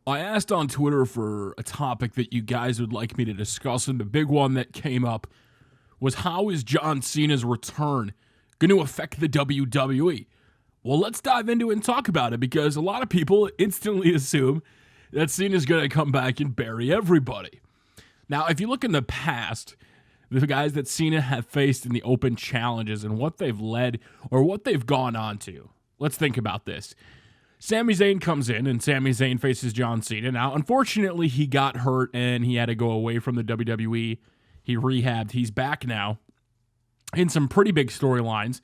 I asked on Twitter for a topic that you guys would like me to discuss, and the big one that came up was how is John Cena's return going to affect the WWE? Well, let's dive into it and talk about it, because a lot of people instantly assume that Cena's going to come back and bury everybody. Now, if you look in the past, the guys that Cena have faced in the open challenges and what they've led or what they've gone on to, let's think about this. Sami Zayn comes in, and Sami Zayn faces John Cena. Now, unfortunately, he got hurt, and he had to go away from the WWE. He rehabbed. He's back now in some pretty big storylines.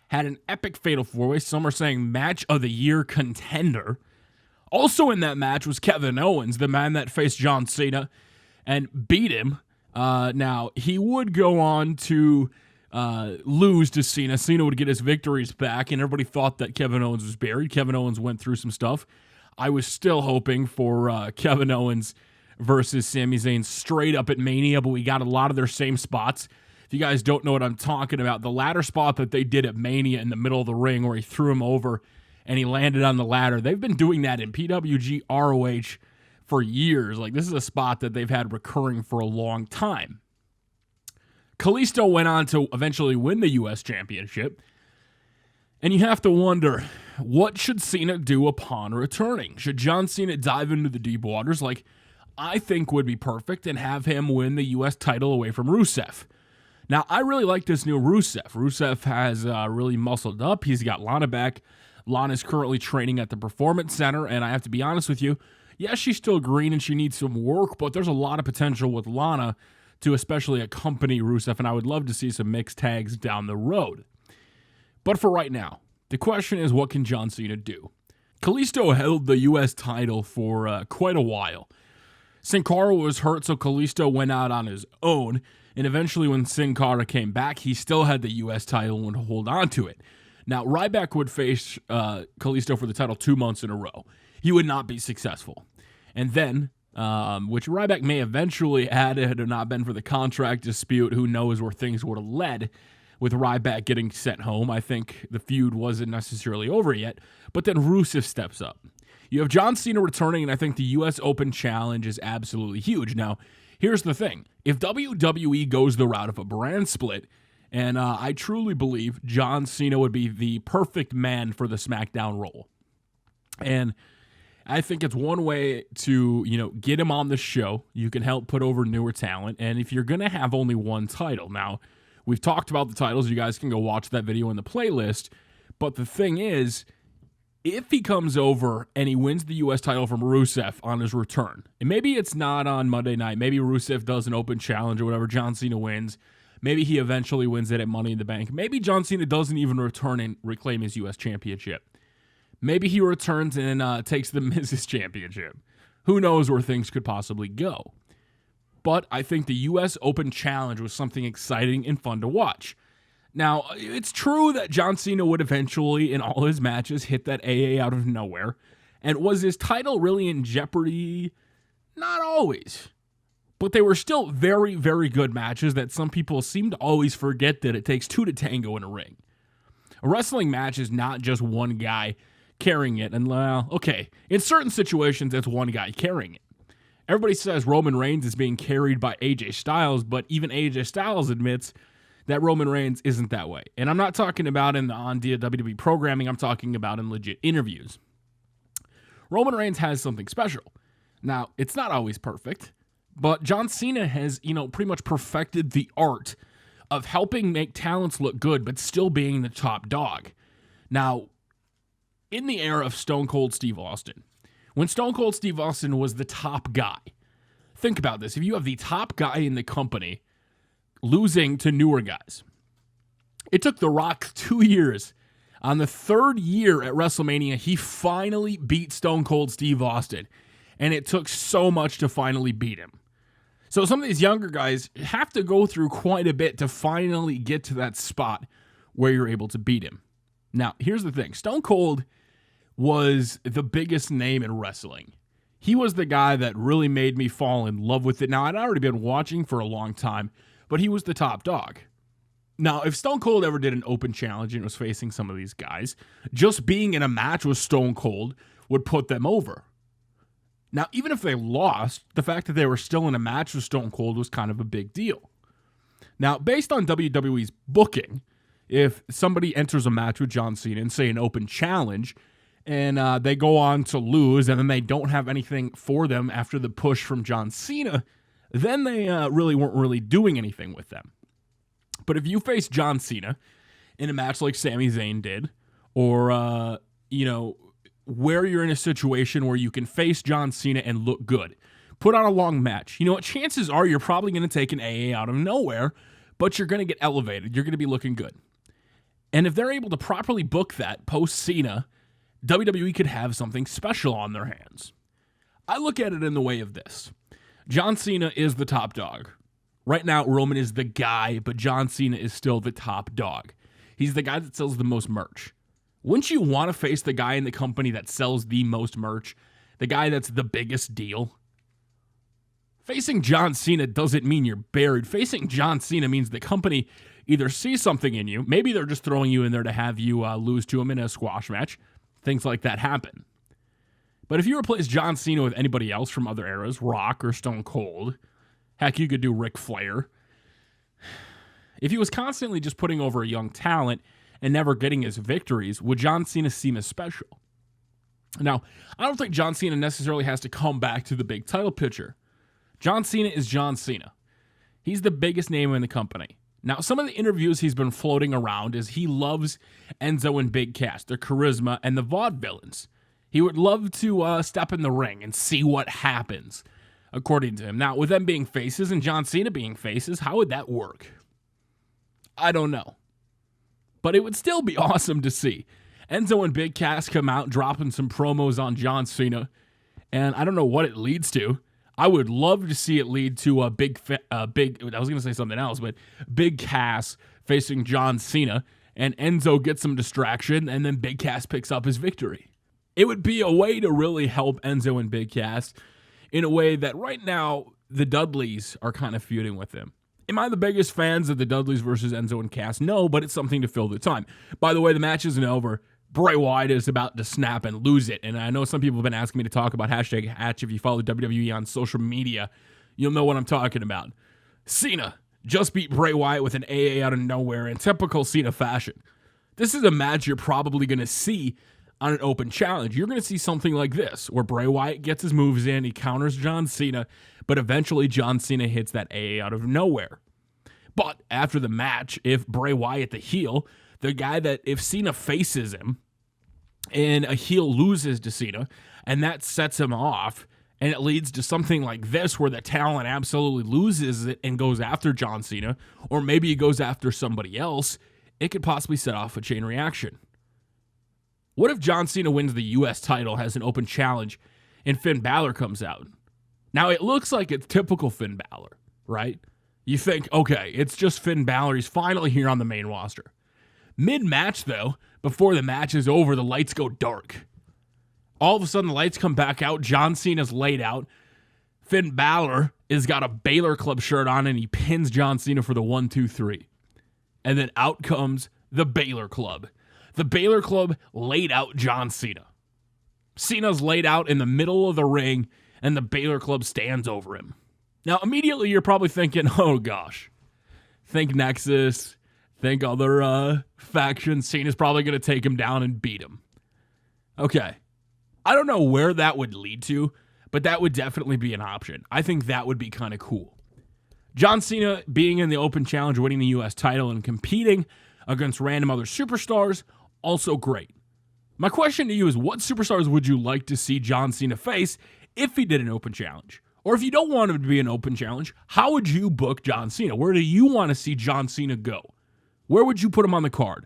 Had an epic fatal four-way. Some are saying match of the year contender. Also in that match was Kevin Owens, the man that faced John Cena and beat him. Now, he would go on to lose to Cena. Cena would get his victories back, and everybody thought that Kevin Owens was buried. Kevin Owens went through some stuff. I was still hoping for Kevin Owens versus Sami Zayn straight up at Mania, but we got a lot of their same spots. If you guys don't know what I'm talking about, the ladder spot that they did at Mania in the middle of the ring where he threw him over and he landed on the ladder, they've been doing that in PWG ROH for years. Like, this is a spot that they've had recurring for a long time. Kalisto went on to eventually win the U.S. Championship. And you have to wonder, what should Cena do upon returning? Should John Cena dive into the deep waters, like I think would be perfect, and have him win the U.S. title away from Rusev? Now, I really like this new Rusev. Rusev has really muscled up. He's got Lana back. Lana's currently training at the Performance Center, and I have to be honest with you, yes, she's still green and she needs some work, but there's a lot of potential with Lana to especially accompany Rusev, and I would love to see some mixed tags down the road. But for right now, the question is, what can John Cena do? Kalisto held the U.S. title for quite a while. Sin Cara was hurt, so Kalisto went out on his own, and eventually when Sin Cara came back, he still had the U.S. title and would hold on to it. Now, Ryback would face Kalisto for the title 2 months in a row. He would not be successful. And then, which Ryback may eventually had it had not been for the contract dispute, who knows where things would have led with Ryback getting sent home. I think the feud wasn't necessarily over yet, but then Rusev steps up. You have John Cena returning, and I think the U.S. Open Challenge is absolutely huge. Now, here's the thing. If WWE goes the route of a brand split, and I truly believe John Cena would be the perfect man for the SmackDown role. And I think it's one way to, get him on the show. You can help put over newer talent. And if you're going to have only one title, now, we've talked about the titles. You guys can go watch that video in the playlist. But the thing is, if he comes over and he wins the U.S. title from Rusev on his return, and maybe it's not on Monday night, maybe Rusev does an open challenge or whatever, John Cena wins, maybe he eventually wins it at Money in the Bank, maybe John Cena doesn't even return and reclaim his U.S. championship, maybe he returns and takes the Miz's championship. Who knows where things could possibly go. But I think the U.S. Open Challenge was something exciting and fun to watch. Now, it's true that John Cena would eventually, in all his matches, hit that AA out of nowhere. And was his title really in jeopardy? Not always. But they were still very, very good matches that some people seem to always forget that it takes two to tango in a ring. A wrestling match is not just one guy carrying it. And, well, okay, in certain situations, it's one guy carrying it. Everybody says Roman Reigns is being carried by AJ Styles, but even AJ Styles admits that Roman Reigns isn't that way. And I'm not talking about on WWE programming, I'm talking about in legit interviews. Roman Reigns has something special. Now, it's not always perfect, but John Cena has, pretty much perfected the art of helping make talents look good, but still being the top dog. Now, in the era of Stone Cold Steve Austin, when Stone Cold Steve Austin was the top guy, think about this. If you have the top guy in the company losing to newer guys, it took The Rock 2 years. On the third year at WrestleMania, he finally beat Stone Cold Steve Austin, and it took so much to finally beat him. So some of these younger guys have to go through quite a bit to finally get to that spot where you're able to beat him. Now, here's the thing. Stone Cold was the biggest name in wrestling. He was the guy that really made me fall in love with it. Now, I'd already been watching for a long time, but he was the top dog. Now, if Stone Cold ever did an open challenge and was facing some of these guys, just being in a match with Stone Cold would put them over. Now, even if they lost, the fact that they were still in a match with Stone Cold was kind of a big deal. Now, based on WWE's booking, if somebody enters a match with John Cena and say an open challenge, and they go on to lose, and then they don't have anything for them after the push from John Cena, then they really weren't really doing anything with them. But if you face John Cena in a match like Sami Zayn did, or, where you're in a situation where you can face John Cena and look good, put on a long match, you know what, chances are you're probably going to take an AA out of nowhere, but you're going to get elevated. You're going to be looking good. And if they're able to properly book that post-Cena, WWE could have something special on their hands. I look at it in the way of this. John Cena is the top dog. Right now, Roman is the guy, but John Cena is still the top dog. He's the guy that sells the most merch. Wouldn't you want to face the guy in the company that sells the most merch? The guy that's the biggest deal? Facing John Cena doesn't mean you're buried. Facing John Cena means the company either sees something in you, maybe they're just throwing you in there to have you lose to him in a squash match. Things like that happen. But if you replace John Cena with anybody else from other eras, Rock or Stone Cold, heck, you could do Ric Flair. If he was constantly just putting over a young talent and never getting his victories, would John Cena seem as special? Now, I don't think John Cena necessarily has to come back to the big title picture. John Cena is John Cena. He's the biggest name in the company. Now, some of the interviews he's been floating around is he loves Enzo and Big Cass, their charisma, and the vaudevillains. He would love to step in the ring and see what happens, according to him. Now, with them being faces and John Cena being faces, how would that work? I don't know. But it would still be awesome to see. Enzo and Big Cass come out dropping some promos on John Cena, and I don't know what it leads to. I would love to see it lead to a big, I was going to say something else, but Big Cass facing John Cena, and Enzo gets some distraction, and then Big Cass picks up his victory. It would be a way to really help Enzo and Big Cass in a way that right now the Dudleys are kind of feuding with him. Am I the biggest fans of the Dudleys versus Enzo and Cass? No, but it's something to fill the time. By the way, the match isn't over. Bray Wyatt is about to snap and lose it. And I know some people have been asking me to talk about hashtag Hatch. If you follow WWE on social media, you'll know what I'm talking about. Cena just beat Bray Wyatt with an AA out of nowhere in typical Cena fashion. This is a match you're probably going to see on an open challenge. You're going to see something like this, where Bray Wyatt gets his moves in, he counters John Cena, but eventually John Cena hits that AA out of nowhere. But after the match, if Bray Wyatt, the heel, the guy that if Cena faces him and a heel loses to Cena, and that sets him off, and it leads to something like this where the talent absolutely loses it and goes after John Cena, or maybe he goes after somebody else, it could possibly set off a chain reaction. What if John Cena wins the U.S. title, has an open challenge, and Finn Balor comes out? Now, it looks like it's typical Finn Balor, right? You think, okay, it's just Finn Balor. He's finally here on the main roster. Mid-match, though, before the match is over, the lights go dark. All of a sudden, the lights come back out. John Cena's laid out. Finn Balor has got a Balor Club shirt on, and he pins John Cena for the 1, 2, 3. And then out comes the Balor Club. The Balor Club laid out John Cena. Cena's laid out in the middle of the ring, and the Balor Club stands over him. Now, immediately, you're probably thinking, oh, gosh. Think Nexus. Think other factions. Cena's probably going to take him down and beat him. Okay. I don't know where that would lead to, but that would definitely be an option. I think that would be kind of cool. John Cena being in the open challenge, winning the U.S. title, and competing against random other superstars, also great. My question to you is, what superstars would you like to see John Cena face if he did an open challenge? Or if you don't want him to be an open challenge, how would you book John Cena? Where do you want to see John Cena go? Where would you put him on the card?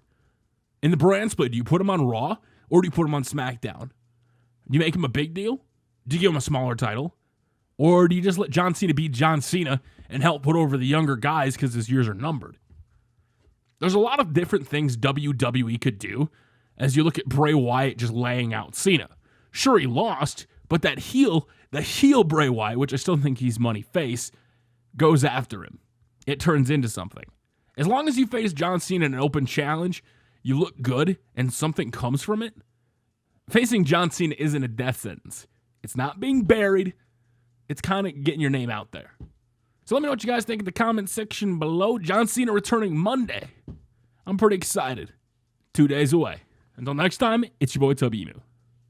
In the brand split, do you put him on Raw or do you put him on SmackDown? Do you make him a big deal? Do you give him a smaller title? Or do you just let John Cena be John Cena and help put over the younger guys because his years are numbered? There's a lot of different things WWE could do as you look at Bray Wyatt just laying out Cena. Sure, he lost, but that heel, the heel Bray Wyatt, which I still think he's money face, goes after him. It turns into something. As long as you face John Cena in an open challenge, you look good and something comes from it. Facing John Cena isn't a death sentence. It's not being buried. It's kind of getting your name out there. So let me know what you guys think in the comment section below. John Cena returning Monday. I'm pretty excited. 2 days away. Until next time, it's your boy Tubby.